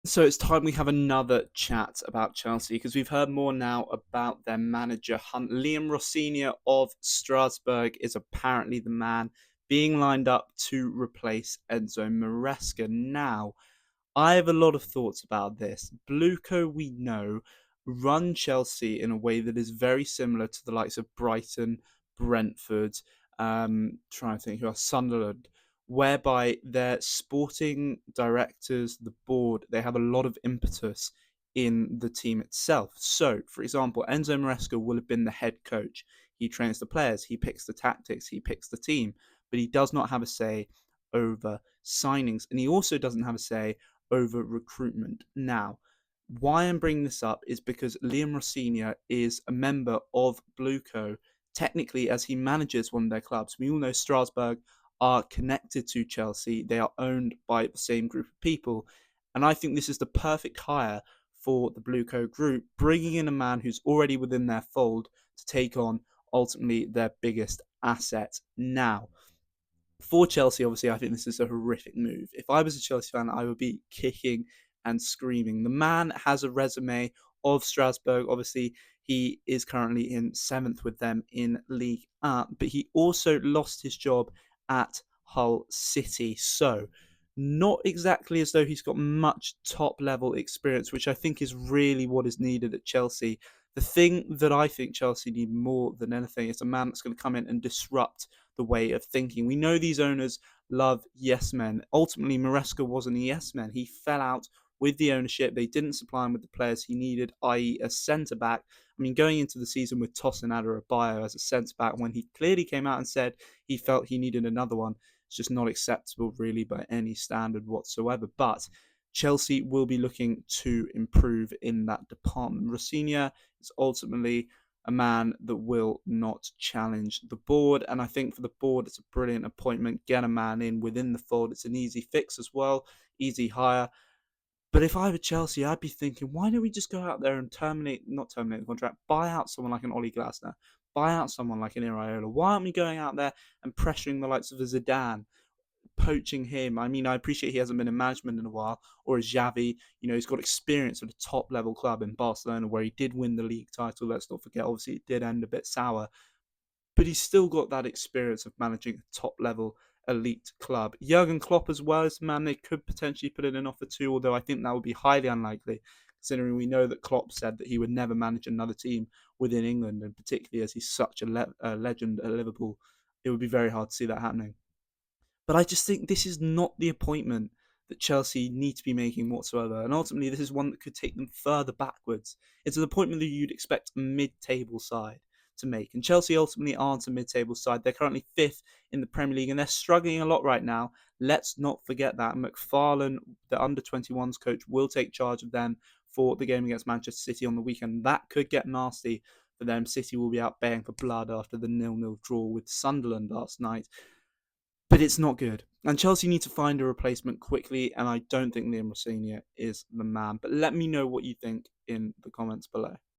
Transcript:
So it's time we have another chat about Chelsea because we've heard more now about their manager hunt. Liam Rosenior of Strasbourg is apparently the man being lined up to replace Enzo Maresca. Now, I have a lot of thoughts about this. Bluco, we know, run Chelsea in a way that is very similar to the likes of Brighton, Brentford, trying to think who else, Sunderland, whereby their sporting directors, the board, they have a lot of impetus in the team itself. So, for example, Enzo Maresca will have been the head coach. He trains the players, he picks the tactics, he picks the team, but he does not have a say over signings. And he also doesn't have a say over recruitment. Now, why I'm bringing this up is because Liam Rosenior is a member of Bluco, technically as he manages one of their clubs. We all know Strasbourg are connected to Chelsea. They are owned by the same group of people. And I think this is the perfect hire for the Bluco group, bringing in a man who's already within their fold to take on ultimately their biggest asset. Now, for Chelsea, obviously, I think this is a horrific move. If I was a Chelsea fan, I would be kicking and screaming. The man has a resume of Strasbourg. Obviously, he is currently in seventh with them in League 1, but he also lost his job at Hull City. So, not exactly as though he's got much top level experience, which I think is really what is needed at Chelsea. The thing that I think Chelsea need more than anything is a man that's going to come in and disrupt the way of thinking. We know these owners love yes men. Ultimately, Maresca wasn't a yes man. He fell out with the ownership. They didn't supply him with the players he needed, i.e., a centre back. I mean, going into the season with Tosin Adarabioyo as a centre back, when he clearly came out and said he felt he needed another one, it's just not acceptable, really, by any standard whatsoever. But Chelsea will be looking to improve in that department. Rosenior is ultimately a man that will not challenge the board. And I think for the board, it's a brilliant appointment. Get a man in within the fold. It's an easy fix as well, easy hire. But if I were Chelsea, I'd be thinking, why don't we just go out there and not terminate the contract, buy out someone like an Ollie Glasner, buy out someone like an Iraola? Why aren't we going out there and pressuring the likes of a Zidane, poaching him? I mean, I appreciate he hasn't been in management in a while, or a Xavi. He's got experience at a top level club in Barcelona where he did win the league title. Let's not forget, obviously, it did end a bit sour, but he's still got that experience of managing a top level elite club. Jurgen Klopp as well is a man they could potentially put in an offer to, although I think that would be highly unlikely, considering we know that Klopp said that he would never manage another team within England, and particularly as he's such a legend at Liverpool, it would be very hard to see that happening. But I just think this is not the appointment that Chelsea need to be making whatsoever. And ultimately, this is one that could take them further backwards. It's an appointment that you'd expect a mid-table side to make. And Chelsea ultimately aren't a mid-table side. They're currently fifth in the Premier League and they're struggling a lot right now. Let's not forget that. McFarlane, the under-21s coach, will take charge of them for the game against Manchester City on the weekend. That could get nasty for them. City will be out baying for blood after the 0-0 draw with Sunderland last night, but it's not good. And Chelsea need to find a replacement quickly, and I don't think Liam Rosenior is the man. But let me know what you think in the comments below.